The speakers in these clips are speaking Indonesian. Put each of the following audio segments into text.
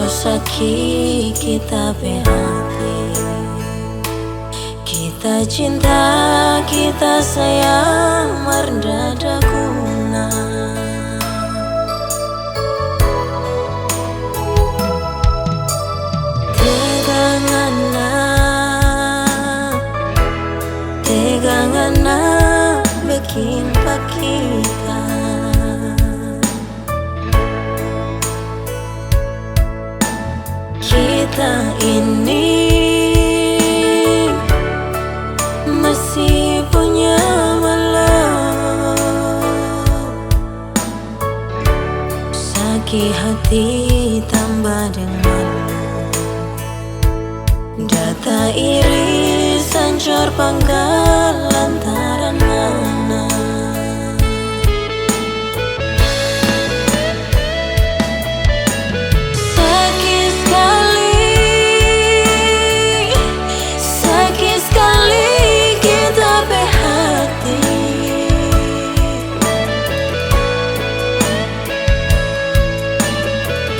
sakit kita berhati, kita cinta, kita sayang, merdada guna. Tegangana bikin pak kita ini masih punya malam, sakit hati tambah dengan data iri sancor panggal lantaran mana. Sakit sekali kita berhati,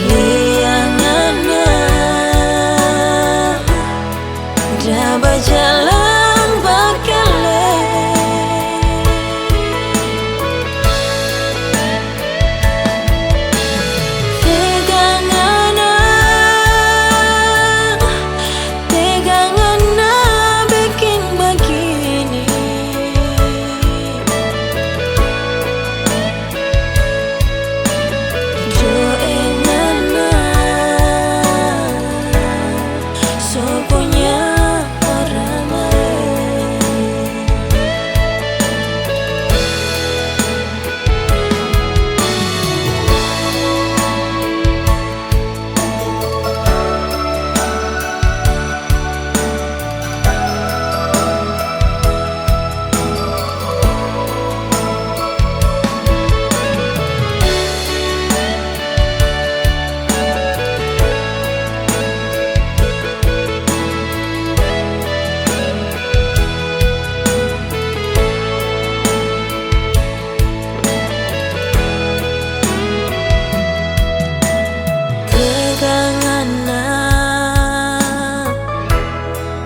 liangana dah berjalan bakale. Tegangana bikin begini, joengana so punya orang lain.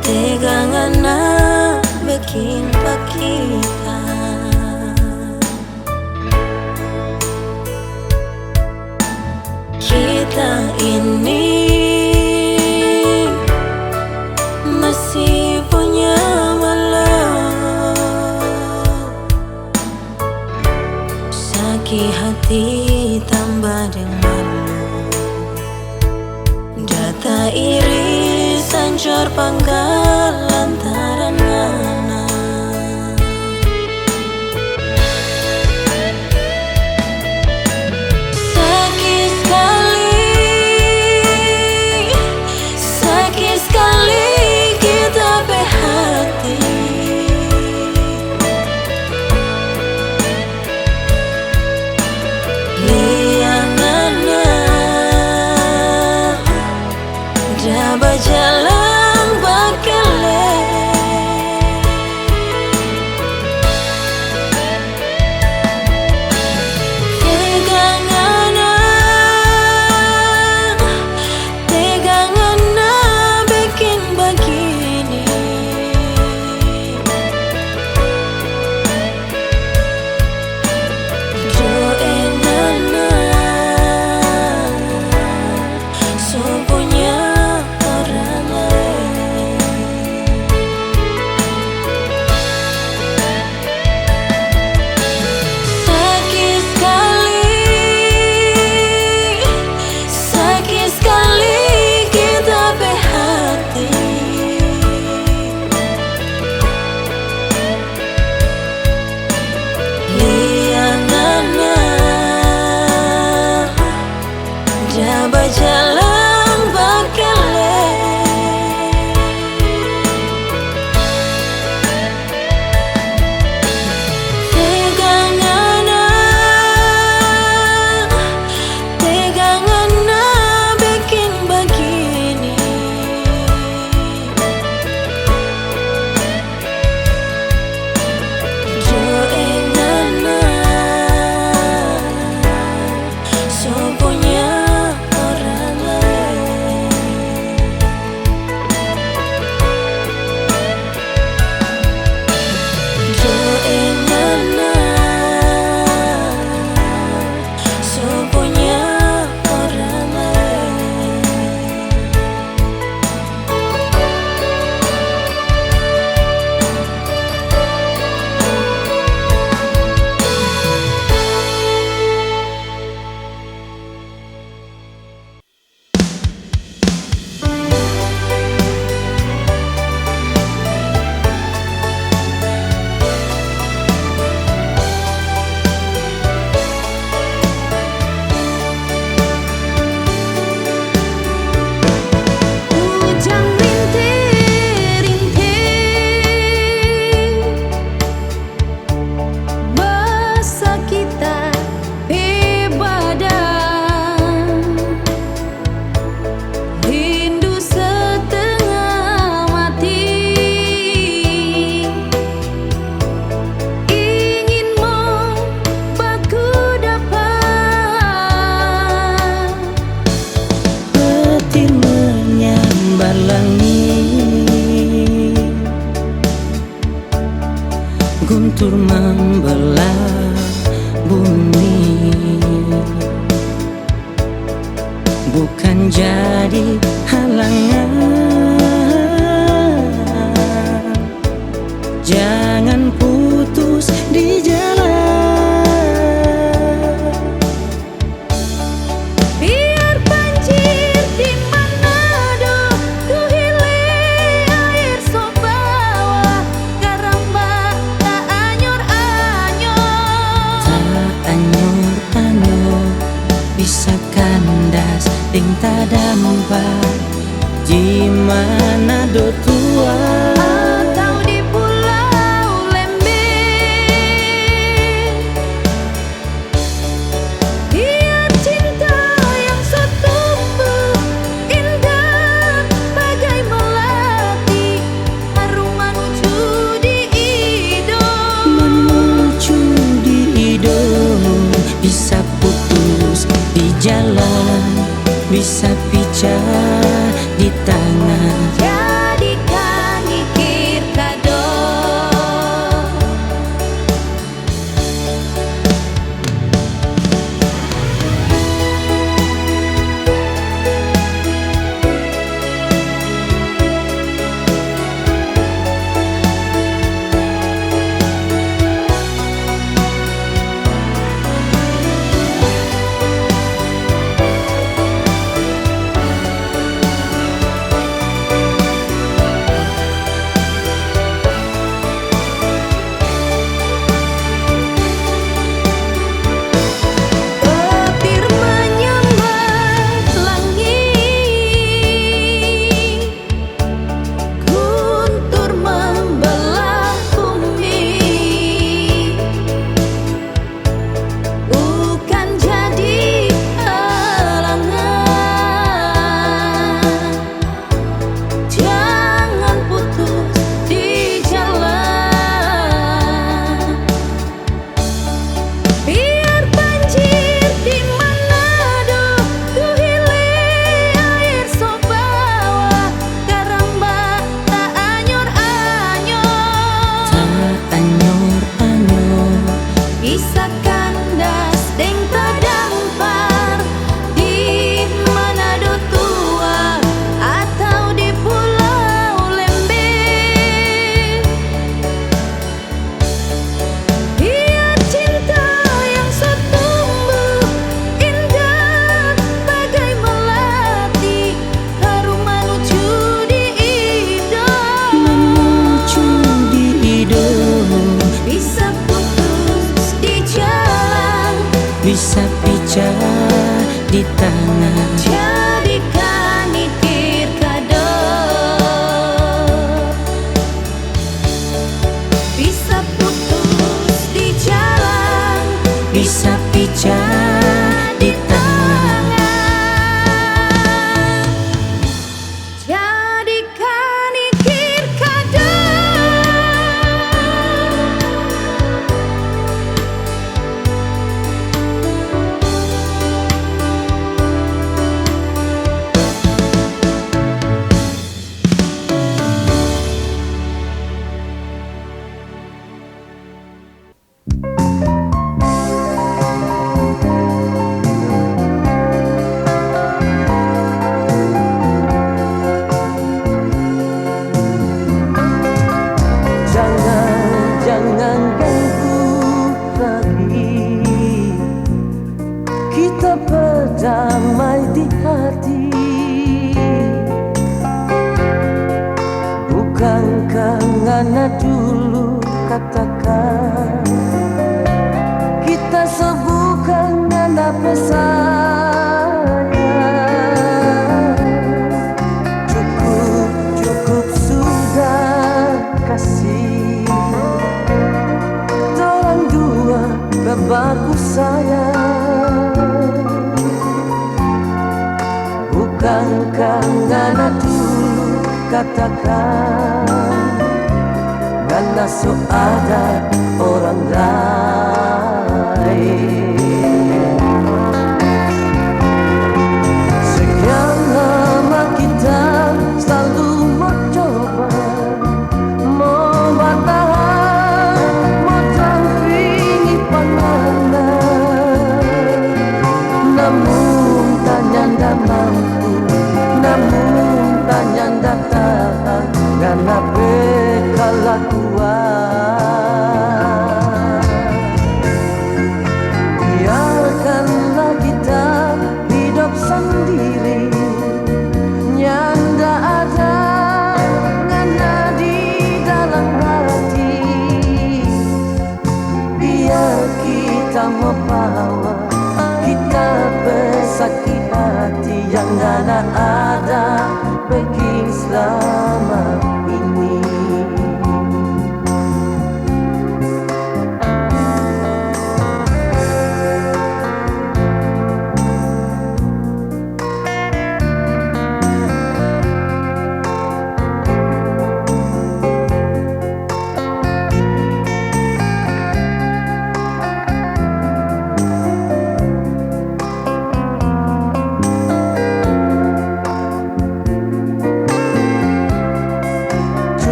Tegangana bikin pak kita ini masih punya malam, sakit hati tambah dengan data iri sancor panggal lantaran mana. Sakit sekali kita berhati, liangana dah berjalan bakale. Tegangana bikin begini, joengana so punya orang lain. Sakit sekali kita berhati, liangana dah berjalan jadi halangan. Jangan putus di jalan. Biar banjir di Manado, duhile air so bawa, karamba tak anyor-anyor. Tak anyor-anyor bisa kandas ding tak dampak di Manado tua. Atau di Pulau Lembeh. Biar cinta yang setumbuh indah bagai melati, harum menuju di hidung. Menuju di hidung, bisa putus di jalan, bisa pecah di tangan. Jadikan ikir kado. Petir menyambar langit, guntur membelah bumi, bukan jadi halangan. Jangan putus di jalan. Biar banjir di Manado, duhile air so bawa, karamba tak anyor-anyor. Tak anyor-anyor Bisa kandas deng tak dampar di Manado tua atau di Pulau Lembeh. Biar cinta yang setumbuh indah bagai melati, harum menuju di hidung. menuju di hidung, Bisa putus di jalan, bisa pecah di tangan. jadikan ikir kado. Bisa putus di jalan, Bisa pecah di tangan. jadikan ikir kado. Jangan ganggu lagi, kita berdamai di hati. Bukankah ngana dulu katakan, kita sebukan ngana pesayang. Cukup sudah kasih, tolong dua bebaku sayang. Bukankah ngana dulu katakan, ngana so ada orang lain. Sekian lama kita selalu mencoba, mau bertahan, mau dampingi pandangan, namun tak nyanda mampu Peking selama ini.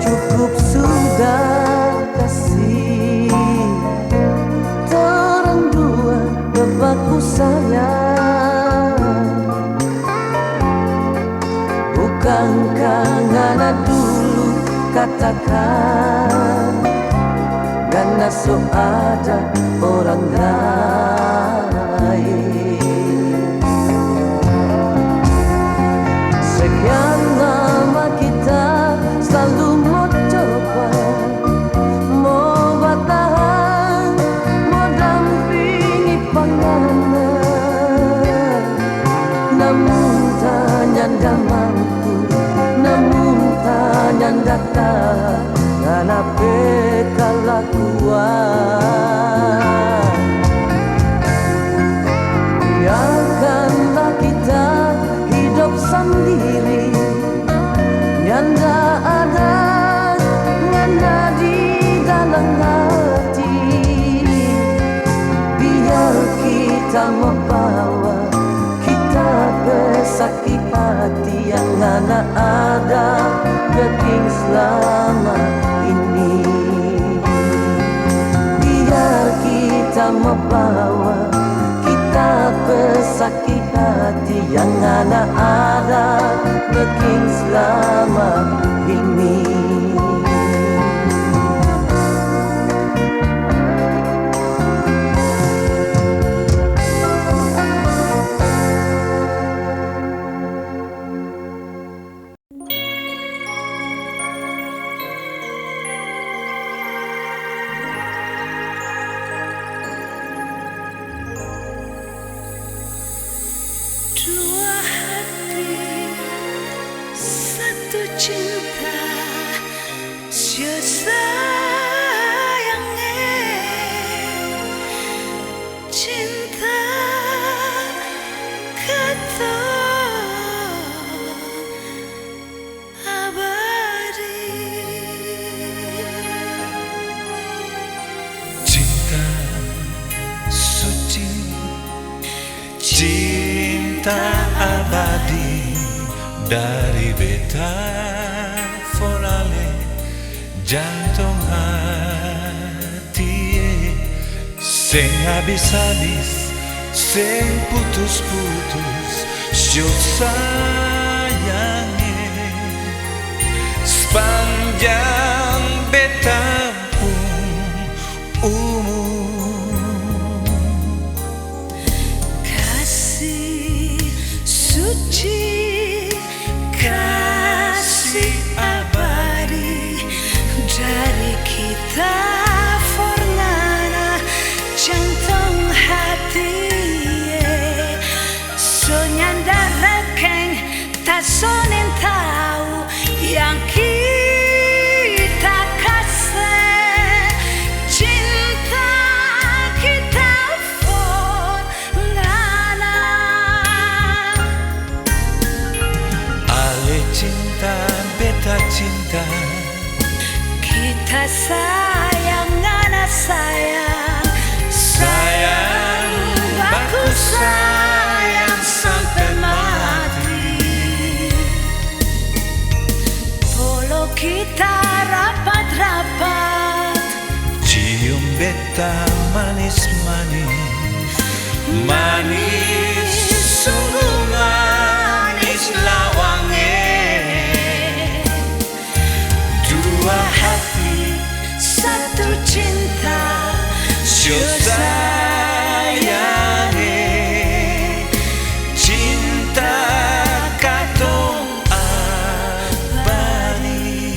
Cukup sudah kasih, terang dua debatku sayang. Bukankah ngana dulu katakan, ngana so ada orang lain. Sekian lama kita selalu mau coba, mau bertahan, mau dampingi pandangan. Namun tanyanda mampu, namun tanyanda tak, nganape kelakuan. Biarkanlah kita hidup sendiri, nyanda ada, nyanda di dalam hati. Biar kita membawa, kita bersakit hati yang ngana ada Peking selama ini. Biar kita membawa, kita bersakit hati yang ngana ada Peking selama ini. Dua hati, satu cinta, sia sayangnya cinta kata abadi. Cinta suci, cinta abadi dari beta forale jantung hati, sing habis-habis, sing putus-putus, syuk sayangnya sepanjang beta umur. Kasih suci, kasih abadi dari kita fornana jantung hati. Sonyanda rekeng tak sonin tahu yang kita kasih. Cinta kita fornana. Ale cinta, beta cinta, Kita sayang, ngana sayang, sayang, baku sayang sampai mati. Polo kita rapat-rapat, Cium beta manis-manis, manis, sungguh manis lawangnya. Dua hati, satu cinta, syuk sayangnya cinta katong abadi.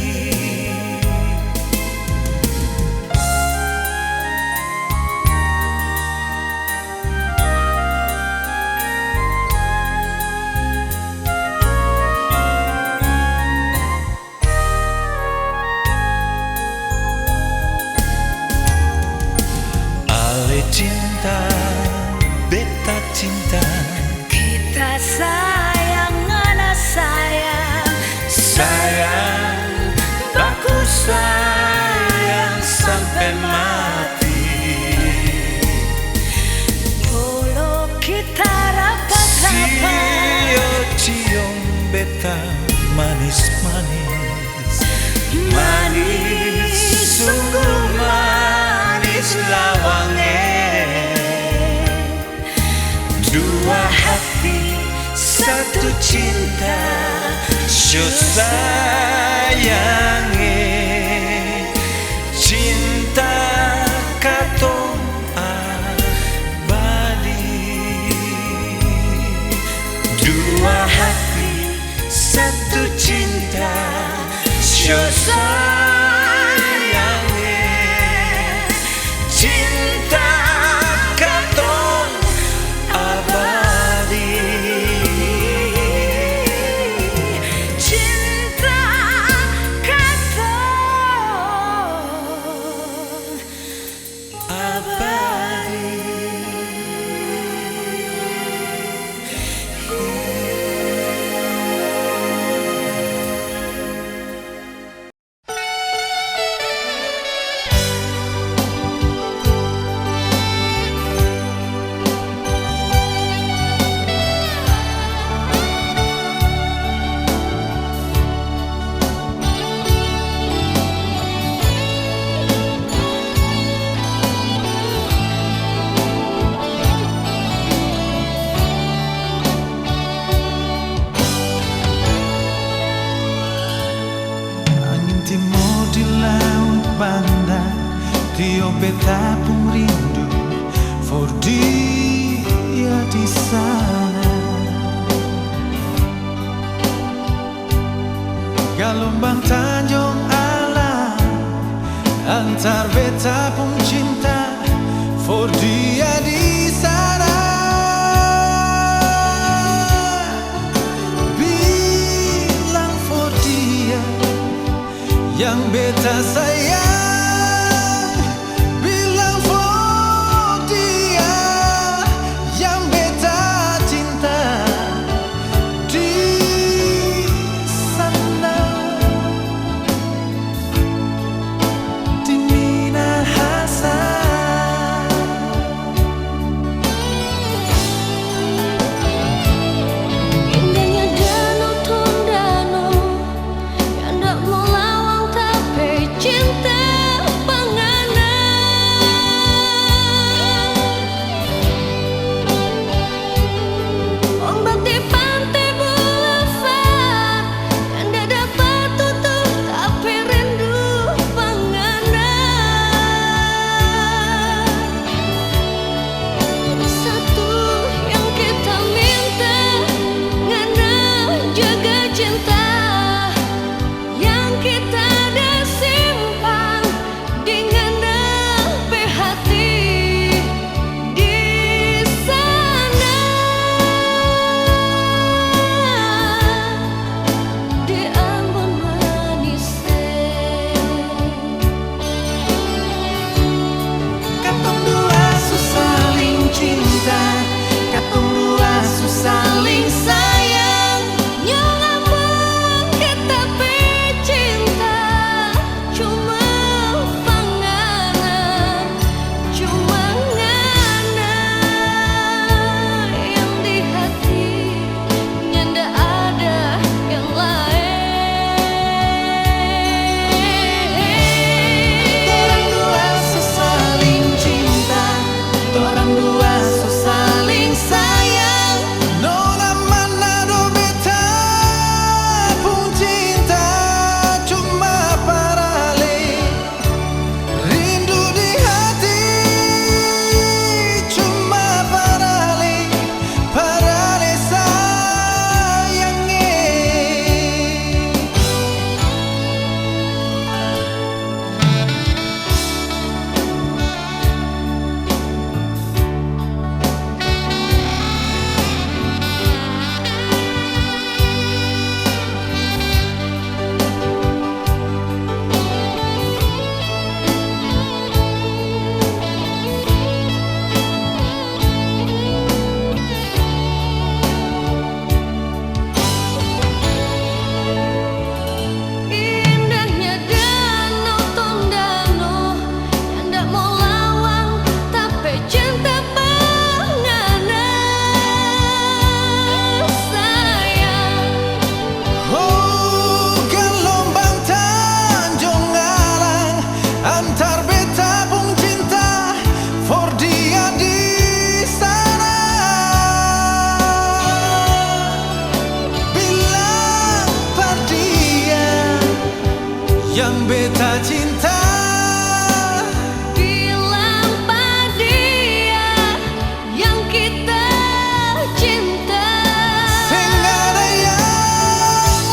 sayang, aku sayang sampai mati. Bolo kita rapat-rapat, Cium beta manis-manis, manis, sungguh manis lawangnya. Dua hati, satu cinta, syuk sayangnya. Cinta katong abadi. Dua hati, satu cinta, syuk sayangnya. Cinta katong abadi. cinta katong Abadi. Angin timur di laut banda, Rio beta pun rindu for dia di sana. Gelombang Tanjung Alam, antar beta pun cinta for dia di sana. Bilang for dia yang beta sayang, bilang for dia yang beta cinta di sana, di Minahasa. Indahnya danau Tondano yang tak melawang tapi cinta yang beta cinta. Bilang pada dia yang kita cinta. Sing ada yang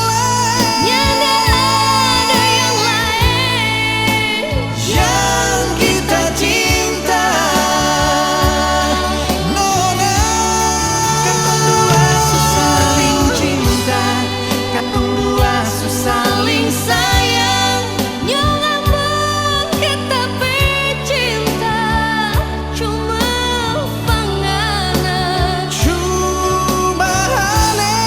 lain, Nyanda ada yang lain yang kita cinta. Nona, katong dua saling cinta, katong dua saling sayang. Nyong ambon kita bercinta, cuma panganan. cuma hale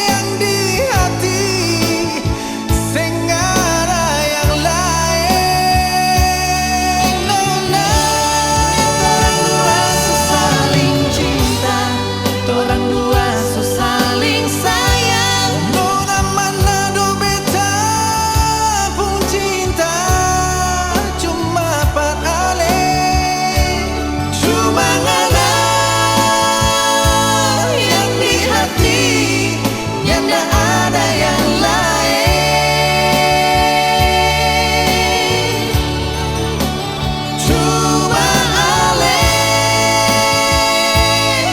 yang di hati, sing ada yang lain. Nona, torang dua saling cinta, torang dua saling sayang. Nona mana do beta pun cinta, cuma pat ale, cuma ngana yang di hati, nyanda ada yang lain. Cuma ale,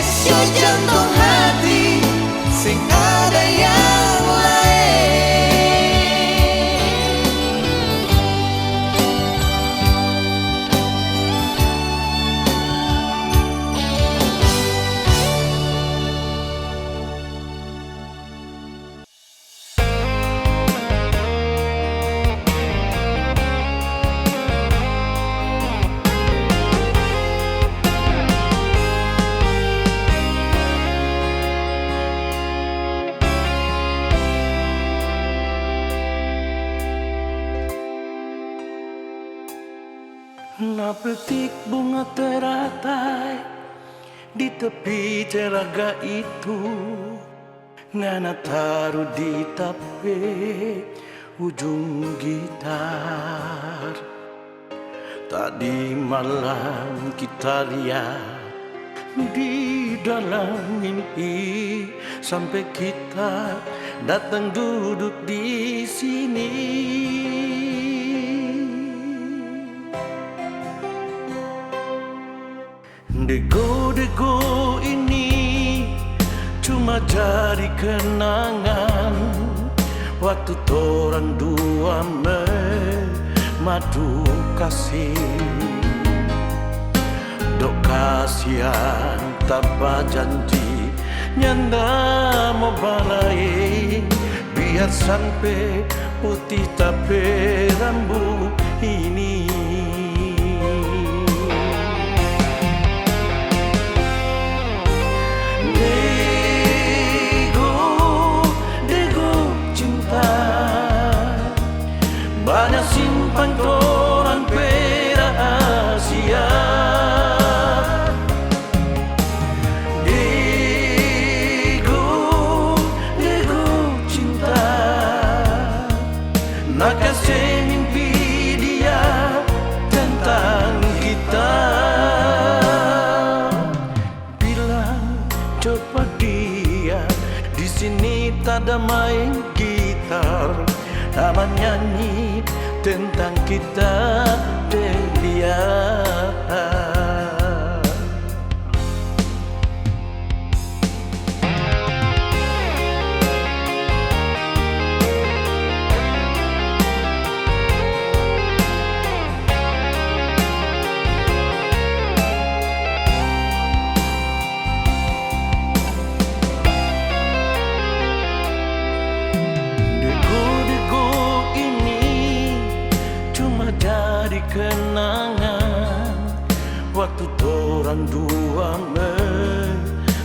so jantung hati, sing ada yang lain. Napetik bunga teratai di tepi telaga itu, Ngana taruh di tape ujung gitar. Tadi malam kita lihat di dalam mimpi, sampai kita datang duduk di sini. Dego-dego ini cuma jadi kenangan waktu torang dua madu kasih. Dok kasihan tanpa janji, nyanda mau balai, biar sampai putih tapi rambut ini. Banyak simpan torang rahasia, Dego cinta, nak kasih mimpi dia tentang kita. Bilang coba dia, di sini tak ada main gitar, sama nyanyi tentang kita dan dia. Kenangan waktu torang dua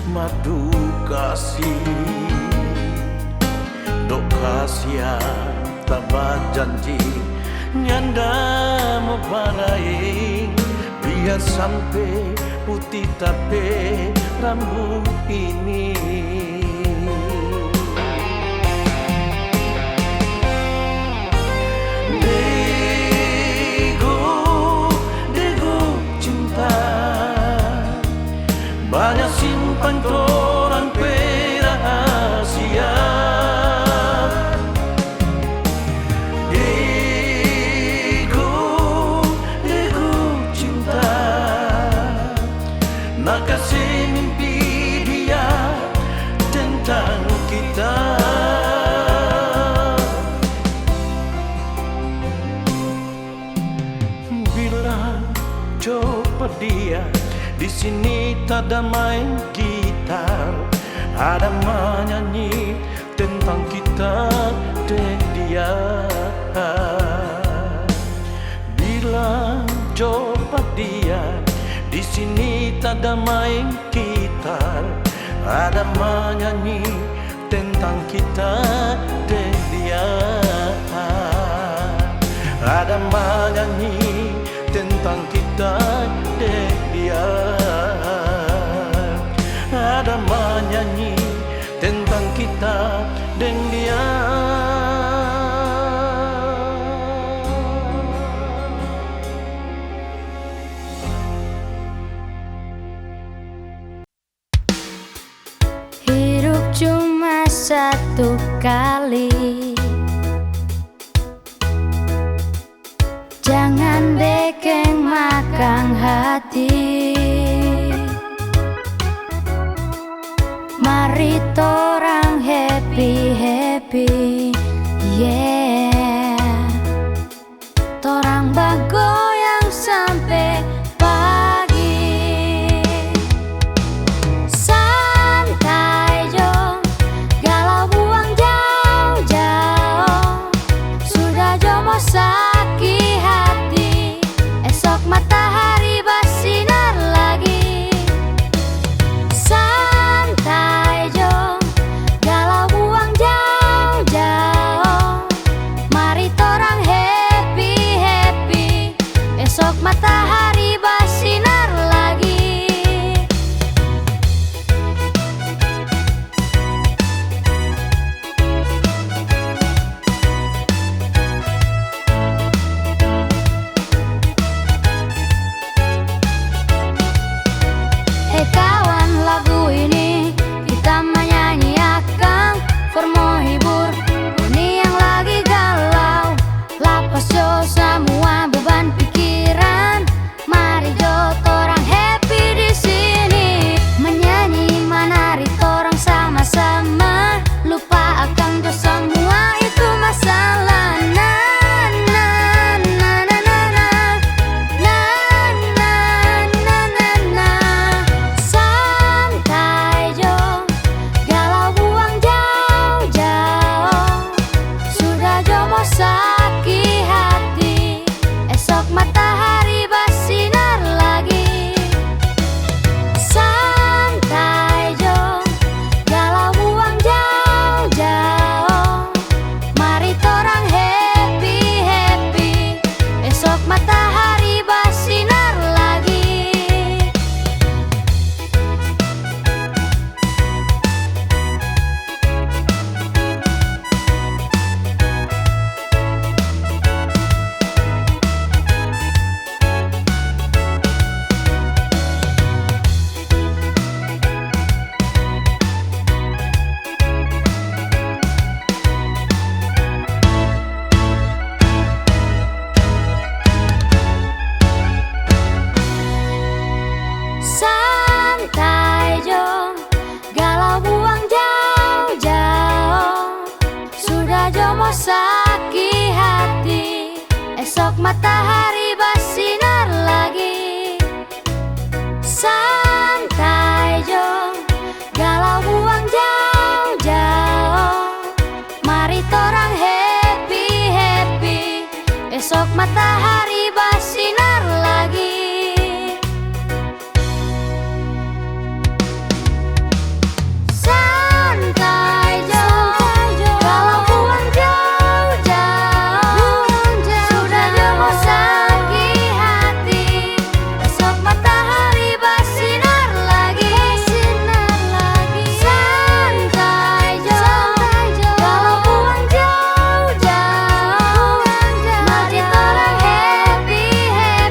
madu kasih. Dok kasihan tanpa janji, nyanda mau balai, biar sampai putih tapi rambut ini. Banyak simpan torang rahasia, dia. Di sini tak ada main gitar, ada menyanyi tentang kita dan dia. Bilang coba dia, di sini tak ada main gitar, ada menyanyi tentang kita dan dia. Ada menyanyi tentang kita dan dia. Ada menyanyi tentang kita dan dia. Hidup cuma satu kali, jangan bikin makan hati. Mari torang happy-happy, yeah. Torang bagoyang sampai pagi. Santai jo, galau buang jauh-jauh. Sudah jo mau sakit hati, esok matahari bersinar lagi. Santai jo, galau buang jauh-jauh. Mari torang happy-happy, esok matahari bersinar lagi. Hei kawan, lagu ini kita menyanyiakan for mau hibur ini yang lagi galau. Lapas jo semua beban pikiran. Mari jo torang happy di sini, menyanyi menari torang sama-sama. Lupa akan jo semua itu masalah. Na na na na na na. Na na na na na. Santai jo, galau buang jauh-jauh. Sudah jo mau sakit hati, esok matahari bersinar lagi. Santai jo, galau buang jauh-jauh. Mari torang happy-happy, esok matahari bersinar lagi. Santai jo, galau buang jauh-jauh. Sudah jo mau sakit hati, esok matahari bersinar lagi. Santai jo, galau buang jauh-jauh. Mari torang happy-happy, esok matahari bersinar lagi. Santai jo, galau buang jauh-jauh. Sudah jo mau sakit hati, esok matahari bersinar lagi. Santai jo, galau buang jauh-jauh. Mari torang happy-happy,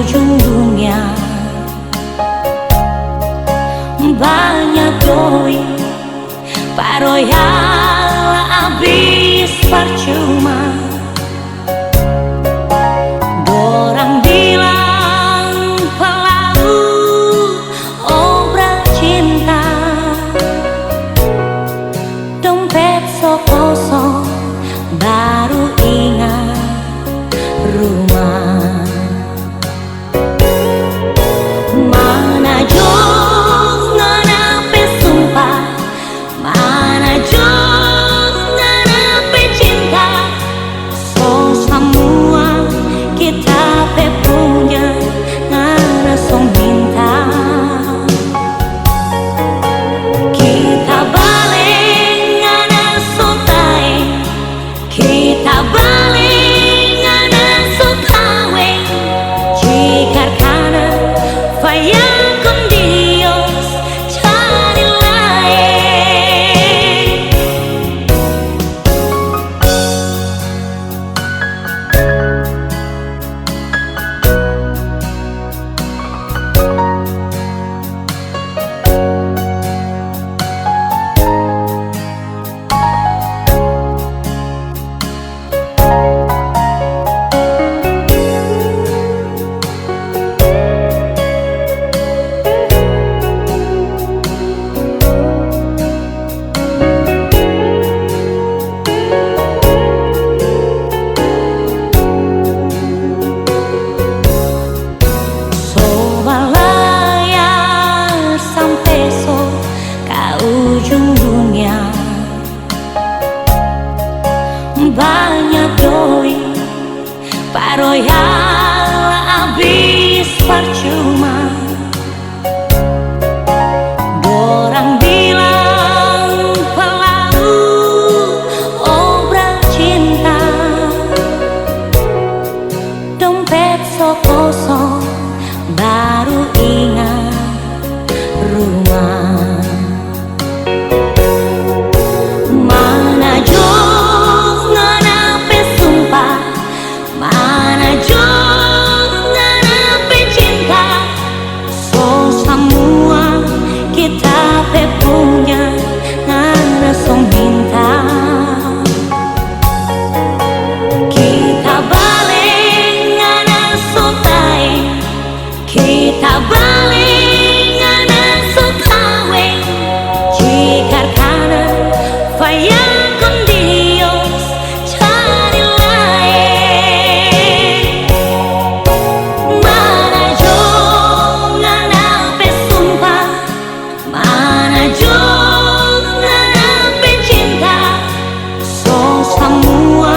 ujung dunia. Banyak doi paroyal habis percuma. Dorang bilang pelaut obral cinta, dompet so kosong baru ingat rumah. Mana jauh nganape sumpah, mana jauh nganape cinta. So semua kita pe punya ngana song minta. Kita balik ngana so tae, kita balik ngana so kawe. Jika kana faya con Dios cari lain. Layar sampai so ke ujung dunia. Banyak doi paroyal habis percuma. Dorang bilang pelaut obral cinta, dompet so kosong baru ingat rumah. Mana jauh nganape sumpah, mana jauh nganape cinta. So semua kita pe punya ngana song minta. Kita balik ngana so tae, kita balik ngana so kawe. Jika kana faya con Dios cari lain. Mana jauh nganape sumpah, mana jauh nganape cinta. So semua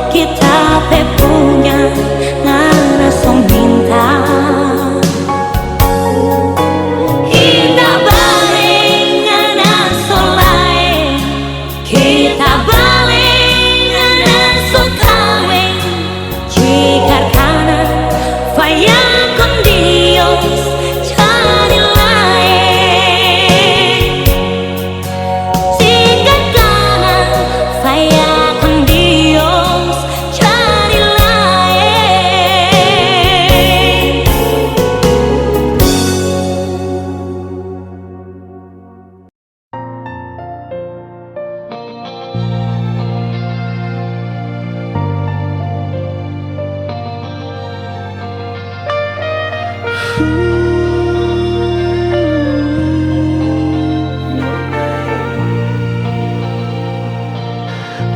kita pe punya ngana song minta. Kita balik ngana so lain, kita balik ngana so kawe. Jika kana faya con Dios cari lain. Jika kana faya con Dios cari lain.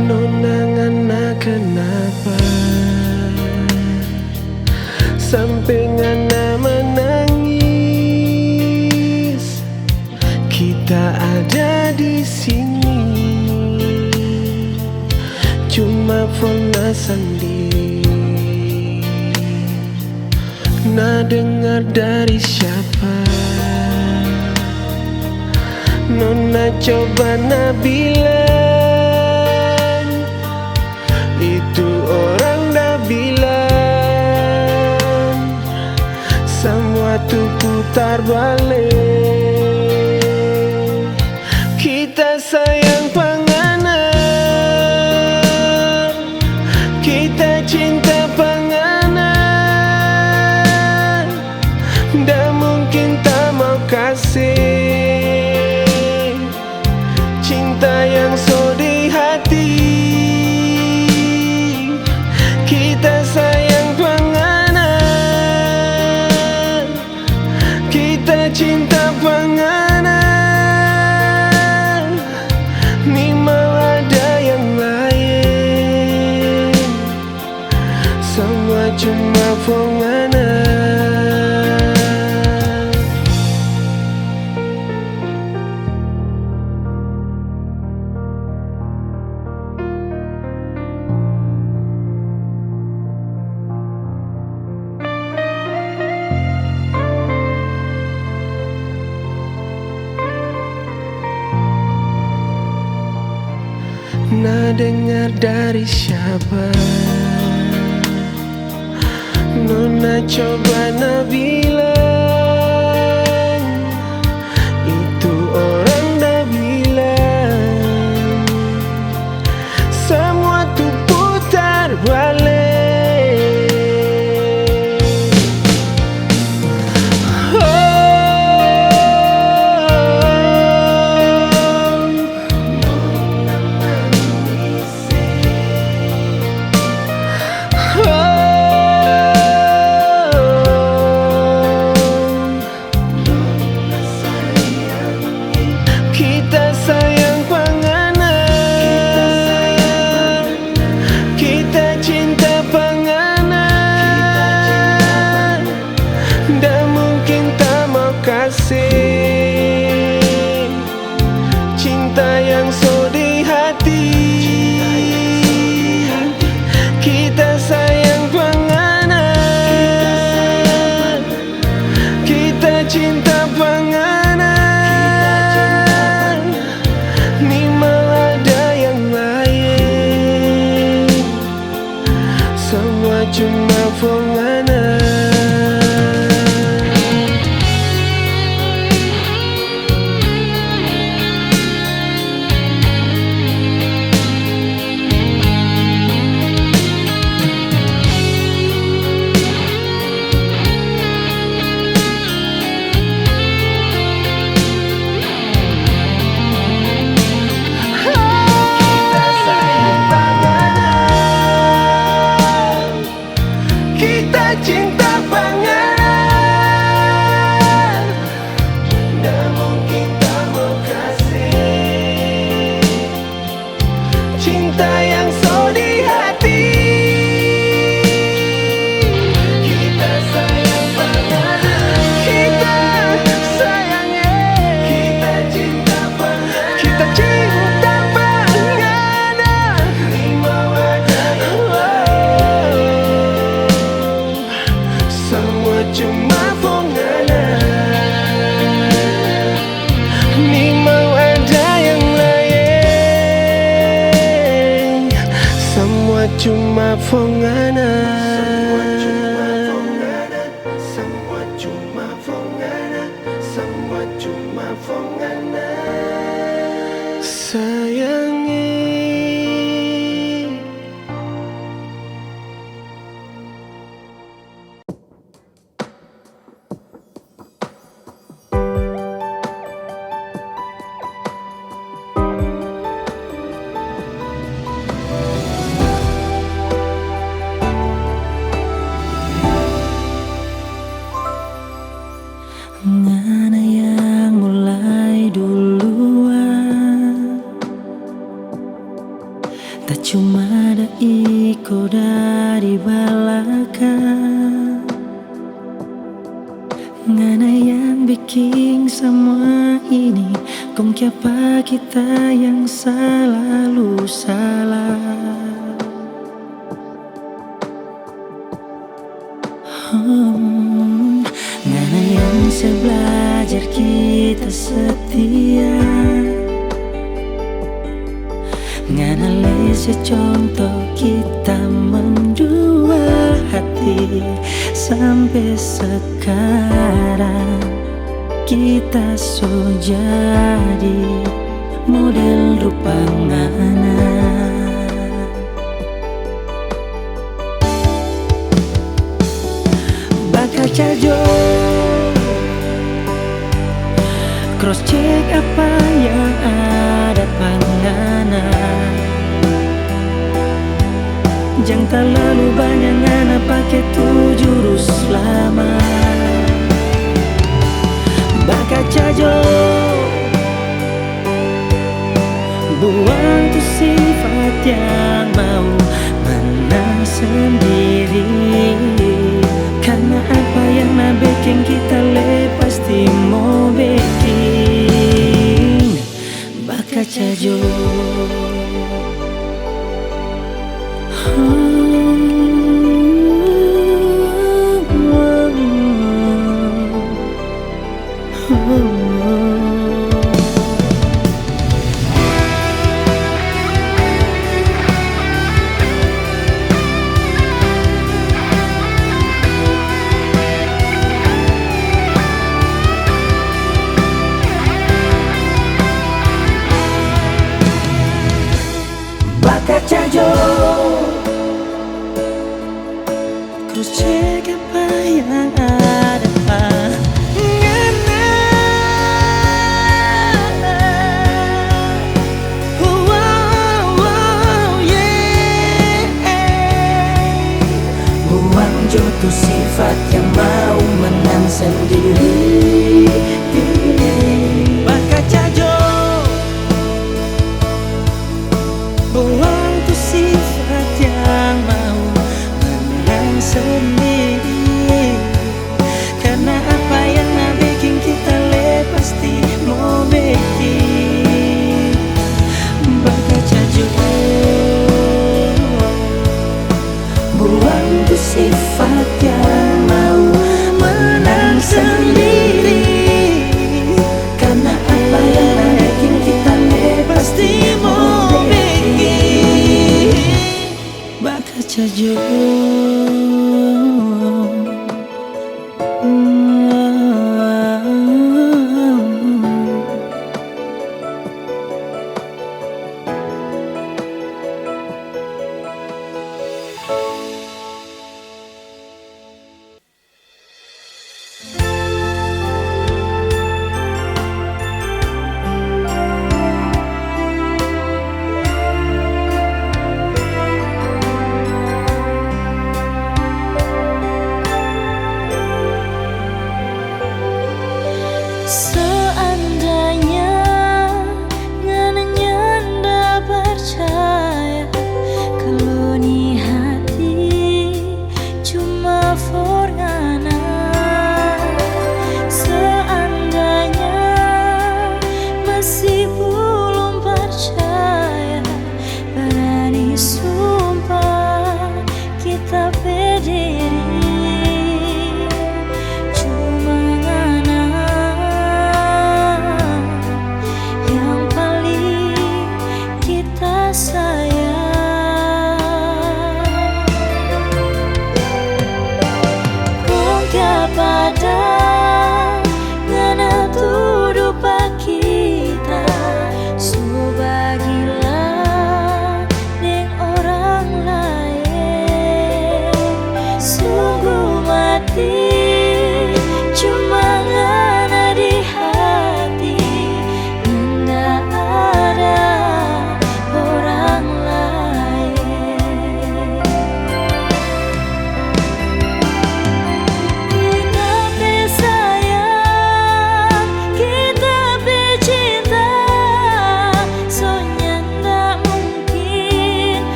Nona ngana kenapa sampai ngana menangis? Kita ada di sini cuma pernah sendiri. Nah dengar dari siapa? Nona coba na bilang, itu orang dah bilang semua tuh putar balik. Kita sayang panganan, kita cinta panganan. dengar dari siapa? Nona coba bilang, itu orang dah bilang, semua tuh putar balik. Kita sayang panganan, kita cinta panganan, dah mungkin tak mau kasih cinta yang so di hati. Kita sayang panganan, kita cinta panganan. Semua cuma penganan. Cinta panganan, dah mungkin tak mau kasih cinta yang so di hati. Kita sayang panganan, kita sayang, kita cinta panganan, kita cinta panganan. Lima wajah yang semua cuma penganan, ni mau ada yang lain. Semua cuma penganan, semua cuma penganan, semua cuma penganan. Sayangi. Ngana yang mulai duluan, tak cuma ada iko dari belakang. Ngana yang bikin semua ini, kong kiapa kita yang selalu salah. Ngana yang saya belajar kita setia, ngana lese contoh kita mendua hati. Sampai sekarang kita so jadi model rupa ngana. Bakal cajo cross check apa yang ada pangana. Jangan terlalu banyak ngana pakai 7 jurus lama. Bakal cajo buang tuh sifat yang mau menang sendiri. Karena apa yang na bikin kita pasti mau bikin bakal cajo.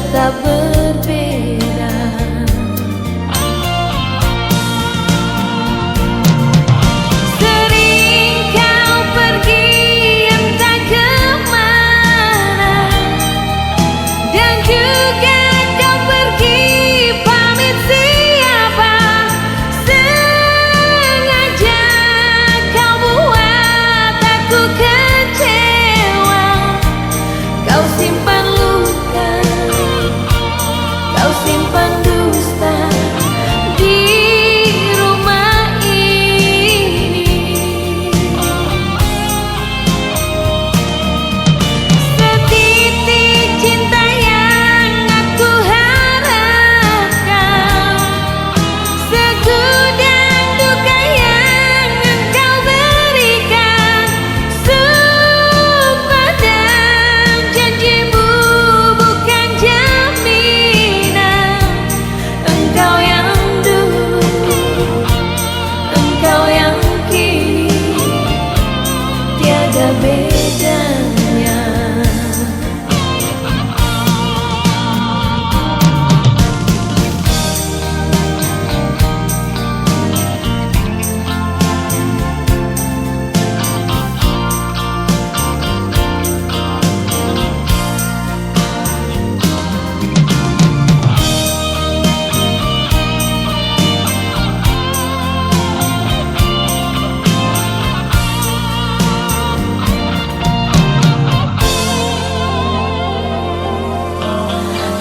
tetap berbeda. Sering kau pergi entah kemana, dan juga kau pergi pamit siapa. Sengaja kau buat aku kecewa. Kau simpan luka, kau simpan dusta di rumah ini. Setitik cinta yang aku harapkan, segudang duka yang engkau berikan. Sumpah dan janjimu bukan jaminan. Engkau yang dulu, engkau yang kini, tiada bedanya.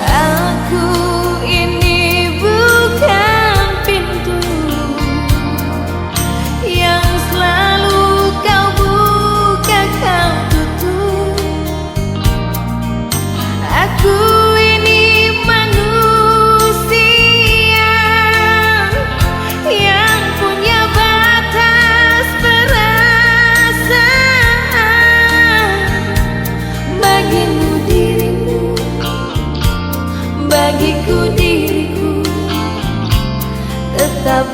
Aku ini bukan pintu yang selalu kau buka kau tutup. Aku ini manusia yang punya batas perasaan. Bagimu dirimu, bagiku diriku tetap